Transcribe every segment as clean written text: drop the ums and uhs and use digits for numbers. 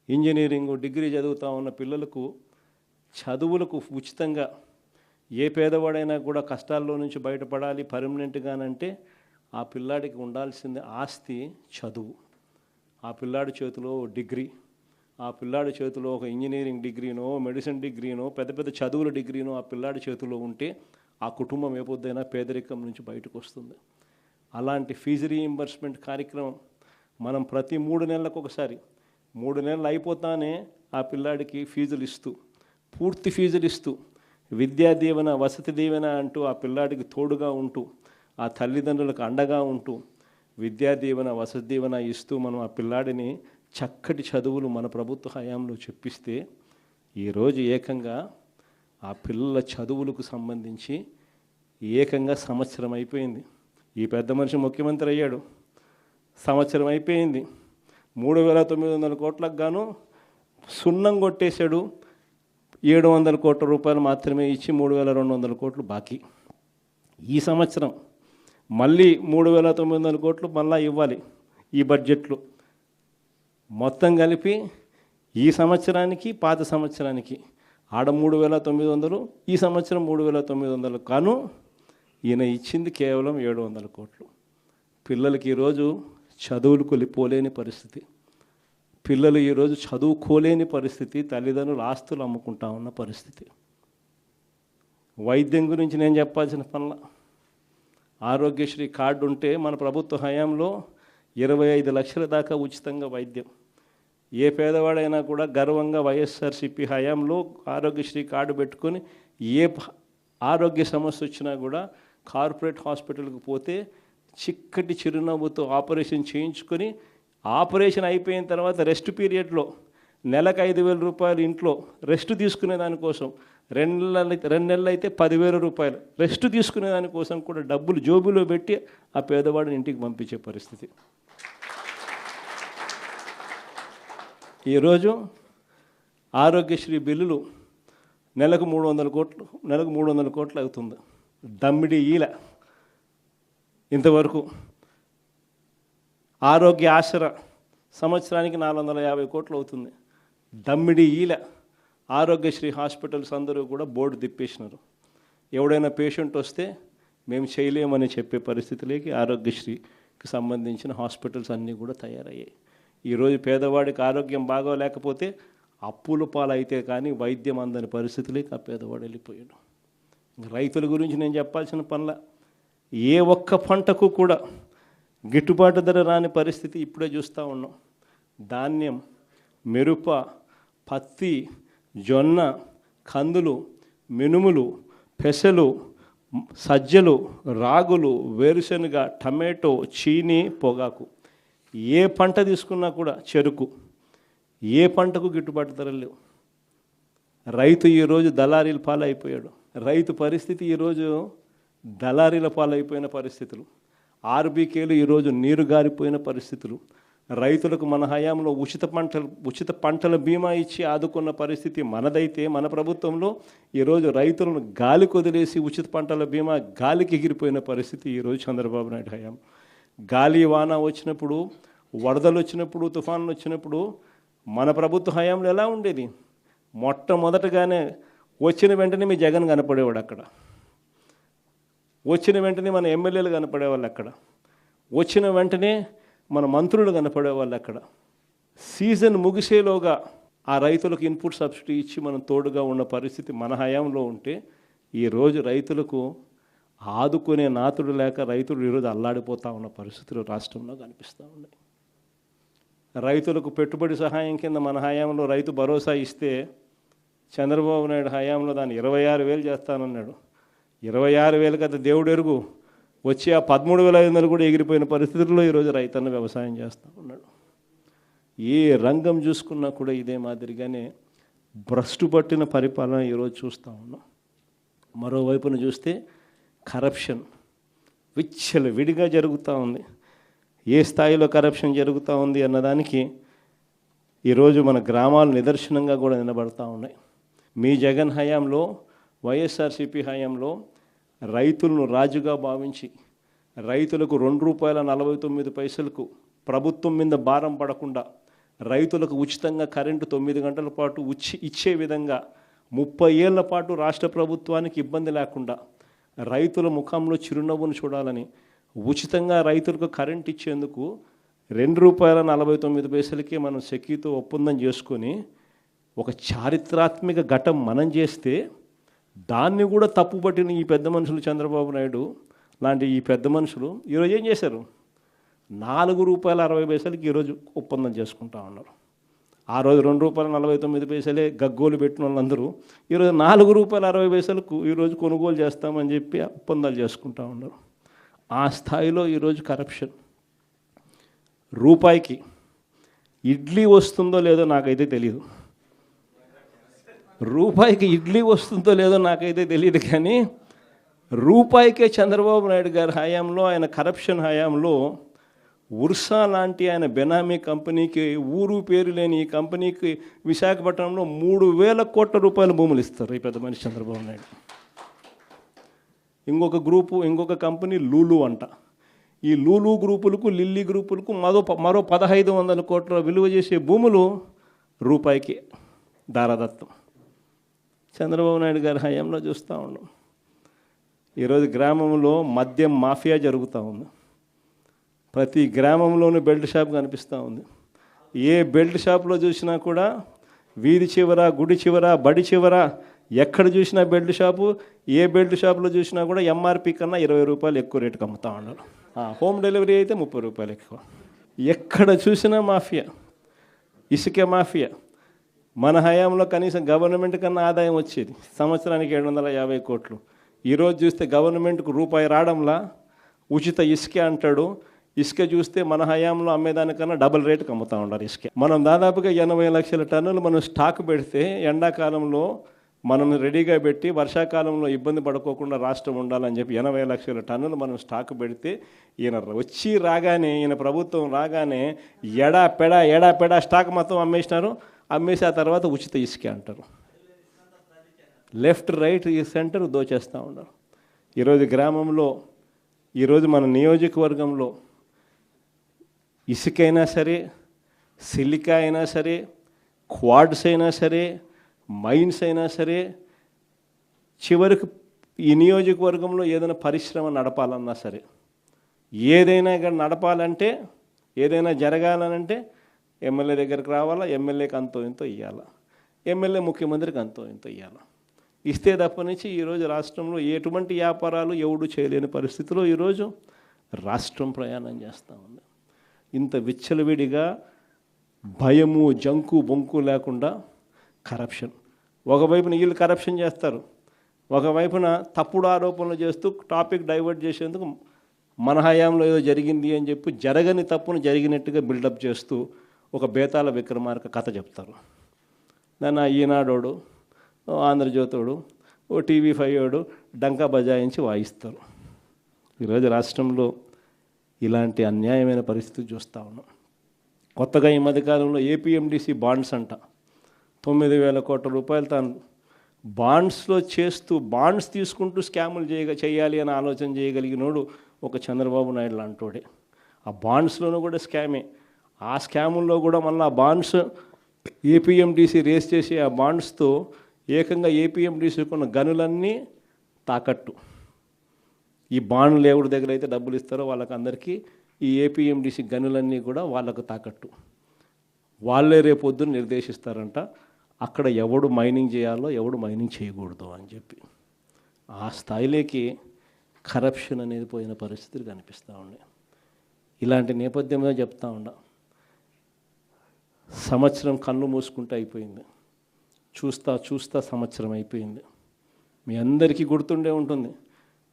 Engineering degree చదువుతూ ఉన్న పిల్లలకు చదువులకు ఉచితంగా ఏ పేదవాడైనా కూడా కష్టాల్లో నుంచి బయటపడాలి పర్మనెంట్గానంటే ఆ పిల్లాడికి ఉండాల్సింది ఆస్తి చదువు. ఆ పిల్లాడి చేతిలో డిగ్రీ, ఆ పిల్లాడి చేతిలో ఒక ఇంజనీరింగ్ డిగ్రీనో మెడిసిన్ డిగ్రీనో పెద్ద పెద్ద చదువుల డిగ్రీనో ఆ పిల్లాడి చేతిలో ఉంటే ఆ కుటుంబం ఏ పొద్దైనా పేదరికం నుంచి బయటకు వస్తుంది. అలాంటి ఫీజు రీయింబర్స్మెంట్ కార్యక్రమం మనం ప్రతి 3 నెలలకు ఒకసారి 3 నెలలు అయిపోతానే ఆ పిల్లాడికి ఫీజులు ఇస్తూ పూర్తి ఫీజులు ఇస్తూ విద్యా దీవెన వసతి దీవెన అంటూ ఆ పిల్లాడికి తోడుగా ఉంటూ ఆ తల్లిదండ్రులకు అండగా ఉంటూ విద్యా దీవెన వసతి దీవెన ఇస్తూ మనం ఆ పిల్లాడిని చక్కటి చదువులు మన ప్రభుత్వ హయాంలో చెప్పిస్తే ఈరోజు ఏకంగా ఆ పిల్లల చదువులకు సంబంధించి ఏకంగా సంవత్సరం అయిపోయింది. ఈ పెద్ద మనిషి ముఖ్యమంత్రి అయ్యాడు, సంవత్సరం అయిపోయింది. 3,900 కోట్లకు గాను సున్నం కొట్టేశాడు. 700 కోట్ల రూపాయలు మాత్రమే ఇచ్చి 3,200 కోట్లు బాకీ. ఈ సంవత్సరం మళ్ళీ 3,900 కోట్లు మళ్ళా ఇవ్వాలి ఈ బడ్జెట్లో. మొత్తం కలిపి ఈ సంవత్సరానికి పాత సంవత్సరానికి ఆడ 3,900, ఈ సంవత్సరం 3,900 కాను ఈయన ఇచ్చింది కేవలం 700 కోట్లు. పిల్లలకి ఈరోజు చదువులు కొలిపోలేని పరిస్థితి, పిల్లలు ఈరోజు చదువుకోలేని పరిస్థితి, తల్లిదండ్రులు ఆస్తులు అమ్ముకుంటా ఉన్న పరిస్థితి. వైద్యం గురించి నేను చెప్పాల్సిన పనుల ఆరోగ్యశ్రీ కార్డు ఉంటే మన ప్రభుత్వ హయాంలో 25 లక్షల దాకా ఉచితంగా వైద్యం. ఏ పేదవాడైనా కూడా గర్వంగా వైఎస్ఆర్సీపీ హయాంలో ఆరోగ్యశ్రీ కార్డు పెట్టుకొని ఏ ఆరోగ్య సమస్య వచ్చినా కూడా కార్పొరేట్ హాస్పిటల్కి పోతే చిక్కటి చిరునవ్వుతో ఆపరేషన్ చేయించుకొని ఆపరేషన్ అయిపోయిన తర్వాత రెస్ట్ పీరియడ్లో నెలకు 5,000 రూపాయలు ఇంట్లో రెస్ట్ తీసుకునే దానికోసం, 2 నెలలు అయితే 10,000 రూపాయలు రెస్ట్ తీసుకునే దానికోసం కూడా డబ్బులు జోబులో పెట్టి ఆ పేదవాడిని ఇంటికి పంపించే పరిస్థితి. ఈరోజు ఆరోగ్యశ్రీ బిల్లులు నెలకు 300 కోట్లు అవుతుంది. దమ్మిడి ఈల ఇంతవరకు ఆరోగ్య ఆసరా సంవత్సరానికి 450 కోట్లు అవుతుంది. దమ్మిడి ఈల ఆరోగ్యశ్రీ హాస్పిటల్స్ అందరూ కూడా బోర్డు తిప్పేసినారు. ఎవడైనా పేషెంట్ వస్తే మేము చేయలేమని చెప్పే పరిస్థితిలోకి ఆరోగ్యశ్రీకి సంబంధించిన హాస్పిటల్స్ అన్నీ కూడా తయారయ్యాయి. ఈరోజు పేదవాడికి ఆరోగ్యం బాగోలేకపోతే అప్పుల పాలైతే కానీ వైద్యం అందని పరిస్థితిలోకి ఆ పేదవాడు వెళ్ళిపోయాడు. రైతుల గురించి నేను చెప్పాల్సిన పనుల ఏ ఒక్క పంటకు కూడా గిట్టుబాటు ధర రాని పరిస్థితి ఇప్పుడే చూస్తూ ఉన్నాం. ధాన్యం, మిరప, పత్తి, జొన్న, కందులు, మినుములు, పెసలు, సజ్జలు, రాగులు, వేరుశనగ, టమాటో, చీనీ, పొగాకు, ఏ పంట తీసుకున్నా కూడా చెరుకు, ఏ పంటకు గిట్టుబాటు ధరలు లేవు. రైతు ఈరోజు దళారీల పాలైపోయాడు. రైతు పరిస్థితి ఈరోజు దళారీల పాలైపోయిన పరిస్థితులు. ఆర్బీకేలు ఈరోజు నీరు గారిపోయిన పరిస్థితులు. రైతులకు మన హయాంలో ఉచిత పంటల బీమా ఇచ్చి ఆదుకున్న పరిస్థితి మనదైతే మన ప్రభుత్వంలో ఈరోజు రైతులను గాలికి వదిలేసి ఉచిత పంటల బీమా గాలికి ఎగిరిపోయిన పరిస్థితి ఈరోజు చంద్రబాబు నాయుడు హయాం. గాలి వాన వచ్చినప్పుడు, వరదలు వచ్చినప్పుడు, తుఫాన్లు వచ్చినప్పుడు మన ప్రభుత్వ హయాంలో ఎలా ఉండేది? మొట్టమొదటగానే వచ్చిన వెంటనే మీ జగన్ కనపడేవాడు అక్కడ, వచ్చిన వెంటనే మన ఎమ్మెల్యేలు కనపడేవాళ్ళు అక్కడ, వచ్చిన వెంటనే మన మంత్రులు కనపడేవాళ్ళు అక్కడ. సీజన్ ముగిసేలోగా ఆ రైతులకు ఇన్పుట్ సబ్సిడీ ఇచ్చి మనం తోడుగా ఉన్న పరిస్థితి మన హయాంలో ఉంటే ఈరోజు రైతులకు ఆదుకునే నాతుడు లేక రైతులు ఈరోజు అల్లాడిపోతూ ఉన్న పరిస్థితులు రాష్ట్రంలో కనిపిస్తూ ఉన్నాయి. రైతులకు పెట్టుబడి సహాయం కింద మన హయాంలో రైతు భరోసా ఇస్తే చంద్రబాబు నాయుడు హయాంలో దాన్ని 26,000 చేస్తానన్నాడు. 26,000 కదా దేవుడు ఎరుగు, వచ్చి ఆ 13,500 కూడా ఎగిరిపోయిన పరిస్థితుల్లో ఈరోజు రైతన్న వ్యవసాయం చేస్తూ ఉన్నాడు. ఏ రంగం చూసుకున్నా కూడా ఇదే మాదిరిగానే భ్రష్టు పట్టిన పరిపాలన ఈరోజు చూస్తూ ఉన్నాం. మరోవైపున చూస్తే కరప్షన్ విడిగా జరుగుతూ ఉంది. ఏ స్థాయిలో కరప్షన్ జరుగుతూ ఉంది అన్నదానికి ఈరోజు మన గ్రామాలు నిదర్శనంగా కూడా నిలబడతా ఉన్నాయి. మీ జగన్ హయాంలో, వైఎస్ఆర్సీపీ హయాంలో రైతులను రాజుగా భావించి రైతులకు ₹2.49 ప్రభుత్వం మీద భారం పడకుండా రైతులకు ఉచితంగా కరెంటు 9 గంటల పాటు ఇచ్చే విధంగా 30 ఏళ్ల పాటు రాష్ట్ర ప్రభుత్వానికి ఇబ్బంది లేకుండా రైతుల ముఖంలో చిరునవ్వును చూడాలని ఉచితంగా రైతులకు కరెంట్ ఇచ్చేందుకు ₹2.49 మనం సెకీతో ఒప్పందం చేసుకొని ఒక చారిత్రాత్మక ఘటం మనం చేస్తే దాన్ని కూడా తప్పుపట్టిన ఈ పెద్ద మనుషులు చంద్రబాబు నాయుడు లాంటి ఈ పెద్ద మనుషులు ఈరోజు ఏం చేశారు? ₹4.60 ఈరోజు ఒప్పందం చేసుకుంటా ఉన్నారు. ఆ రోజు ₹2.49 గగ్గోలు పెట్టిన వాళ్ళందరూ ఈరోజు ₹4.60 ఈరోజు కొనుగోలు చేస్తామని చెప్పి ఒప్పందాలు చేసుకుంటా ఉన్నారు. ఆ స్థాయిలో ఈరోజు కరప్షన్. రూపాయికి ఇడ్లీ వస్తుందో లేదో నాకైతే తెలియదు. రూపాయికి ఇడ్లీ వస్తుందో లేదో నాకైతే తెలియదు, కానీ రూపాయికే చంద్రబాబు నాయుడు గారి హయాంలో, ఆయన కరప్షన్ హయాంలో ఉర్సా లాంటి ఆయన బెనామీ కంపెనీకి, ఊరు పేరు లేని ఈ కంపెనీకి విశాఖపట్నంలో ₹3,000 కోట్ల భూములు ఇస్తారు ఈ పెద్ద మనిషి చంద్రబాబు నాయుడు. ఇంకొక కంపెనీ లూలు అంట. ఈ లూలు గ్రూపులకు, లిల్లీ గ్రూపులకు మరో 1,500 కోట్ల విలువ చేసే భూములు రూపాయికి దారాదత్తం. చంద్రబాబు నాయుడు గారి హయాంలో చూస్తూ ఉన్నాం. ఈరోజు గ్రామంలో మద్యం మాఫియా జరుగుతూ ఉంది. ప్రతి గ్రామంలోనూ బెల్ట్ షాప్ కనిపిస్తూ ఉంది. ఏ బెల్ట్ షాప్లో చూసినా కూడా వీధి చివర, గుడి చివర, బడి చివర ఎక్కడ చూసినా బెల్ట్ షాపు. ఏ బెల్ట్ షాప్లో చూసినా కూడా ఎంఆర్పి కన్నా ₹20 ఎక్కువ రేటుకి అమ్ముతూ ఉన్నారు. హోమ్ డెలివరీ అయితే ₹30 ఎక్కువ. ఎక్కడ చూసినా మాఫియా, ఇసుక మాఫియా. మన హయాంలో కనీసం గవర్నమెంట్ కన్నా ఆదాయం వచ్చేది సంవత్సరానికి 750 కోట్లు. ఈరోజు చూస్తే గవర్నమెంట్కు రూపాయి రావడంలా ఉచిత ఇసుక అంటాడు. ఇసుక చూస్తే మన హయాంలో అమ్మేదానికన్నా డబుల్ రేటుకి అమ్ముతూ ఉన్నారు ఇసుక. మనం దాదాపుగా 80 లక్షల టన్నులు మనం స్టాక్ పెడితే ఎండాకాలంలో మనం రెడీగా పెట్టి వర్షాకాలంలో ఇబ్బంది పడుకోకుండా రాష్ట్రం ఉండాలని చెప్పి 80 లక్షల టన్నులు మనం స్టాక్ పెడితే ఈయన ప్రభుత్వం రాగానే ఎడాపెడా స్టాక్ మొత్తం అమ్మేసినారు. అమ్మేసి ఆ తర్వాత ఉచిత ఇసుక అంటారు. లెఫ్ట్ రైట్ ఈ సెంటర్ దోచేస్తూ ఉన్నారు. ఈరోజు గ్రామంలో, ఈరోజు మన నియోజకవర్గంలో ఇసుకైనా సరే, సిలికా అయినా సరే, క్వాడ్స్ అయినా సరే, మైన్స్ అయినా సరే, చివరికి ఈ నియోజకవర్గంలో ఏదైనా పరిశ్రమ నడపాలన్నా సరే, ఏదైనా కానీ నడపాలంటే, ఏదైనా జరగాలనంటే ఎమ్మెల్యే దగ్గరికి రావాలా, ఎమ్మెల్యేకి అంతో ఇంతో ఇవ్వాలా, ఎమ్మెల్యే ముఖ్యమంత్రికి అంతో ఇంతో ఇవ్వాలా. ఇస్తే తప్పనించి ఈరోజు రాష్ట్రంలో ఎటువంటి వ్యాపారాలు ఎవడు చేయలేని పరిస్థితిలో ఈరోజు రాష్ట్రం ప్రయాణం చేస్తూ ఉంది. ఇంత విచ్చలవిడిగా భయము, జంకు బొంకు లేకుండా కరప్షన్. ఒకవైపున వీళ్ళు కరప్షన్ చేస్తారు, ఒకవైపున తప్పుడు ఆరోపణలు చేస్తూ టాపిక్ డైవర్ట్ చేసేందుకు మన హయాంలో ఏదో జరిగింది అని చెప్పి జరగని తప్పును జరిగినట్టుగా బిల్డప్ చేస్తూ ఒక బేతాళ విక్రమార్క కథ చెప్తారు. దాన్ని ఈనాడోడు, ఆంధ్రజ్యోతోడు, ఓ TV5 డంకా బజాయించి వాయిస్తారు. ఈరోజు రాష్ట్రంలో ఇలాంటి అన్యాయమైన పరిస్థితి చూస్తూ ఉన్నాం. కొత్తగా ఈ మధ్యకాలంలో APMDC బాండ్స్ అంట, 9,000 కోట్ల తాను బాండ్స్లో చేస్తూ, బాండ్స్ తీసుకుంటూ స్కాములు చేయాలి అని ఆలోచన చేయగలిగినోడు ఒక చంద్రబాబు నాయుడు లాంటోడే. ఆ బాండ్స్లోనూ కూడా స్కామే. ఆ స్కాముల్లో కూడా మళ్ళీ ఆ బాండ్స్ APMDC రేస్ చేసి ఆ బాండ్స్తో ఏకంగా APMDCకి ఉన్న గనులన్నీ తాకట్టు. ఈ బాండ్ లేవుడి దగ్గర అయితే డబ్బులు ఇస్తారో వాళ్ళకందరికీ ఈ APMDC గనులన్నీ కూడా వాళ్ళకు తాకట్టు. వాళ్ళే రేపొద్దున నిర్దేశిస్తారంట అక్కడ ఎవడు మైనింగ్ చేయాలో, ఎవడు మైనింగ్ చేయకూడదు అని చెప్పి. ఆ స్థాయిలోకి కరప్షన్ అనేది పోయిన పరిస్థితులు కనిపిస్తూ ఉన్నాయి. ఇలాంటి నేపథ్యంలో చెప్తా ఉన్నా, సంవత్సరం కళ్ళు మూసుకుంటూ అయిపోయింది. చూస్తా సంవత్సరం అయిపోయింది. మీ అందరికీ గుర్తుండే ఉంటుంది,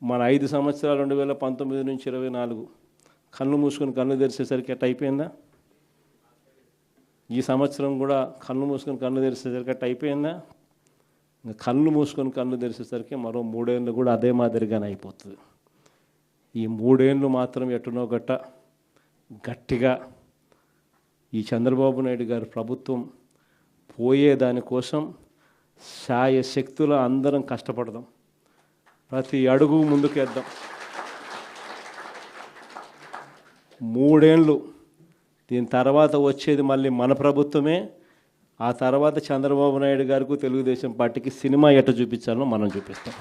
మన 5 సంవత్సరాలు 2019 నుంచి 24 కళ్ళు మూసుకొని కళ్ళు తెరిచేసరికి ఎట్ట అయిపోయిందా? ఈ సంవత్సరం కూడా కళ్ళు మూసుకొని కళ్ళు తెరిచేసరికి ఎట్ట అయిపోయిందా? ఇంకా కళ్ళు మూసుకొని కళ్ళు తెరిచేసరికి మరో 3 ఏళ్ళు కూడా అదే మాదిరిగానే అయిపోతుంది. ఈ 3 ఏళ్ళు మాత్రం ఎట్టునో గట్టిగా ఈ చంద్రబాబు నాయుడు గారి ప్రభుత్వం పోయేదానికోసం శాయశక్తుల అందరం కష్టపడదాం, ప్రతి అడుగు ముందుకేద్దాం. 3 ఏళ్ళు దీని తర్వాత వచ్చేది మళ్ళీ మన ప్రభుత్వమే. ఆ తర్వాత చంద్రబాబు నాయుడు గారికి తెలుగుదేశం పార్టీకి సినిమా ఎట్ట చూపించాలో మనం చూపిస్తాం.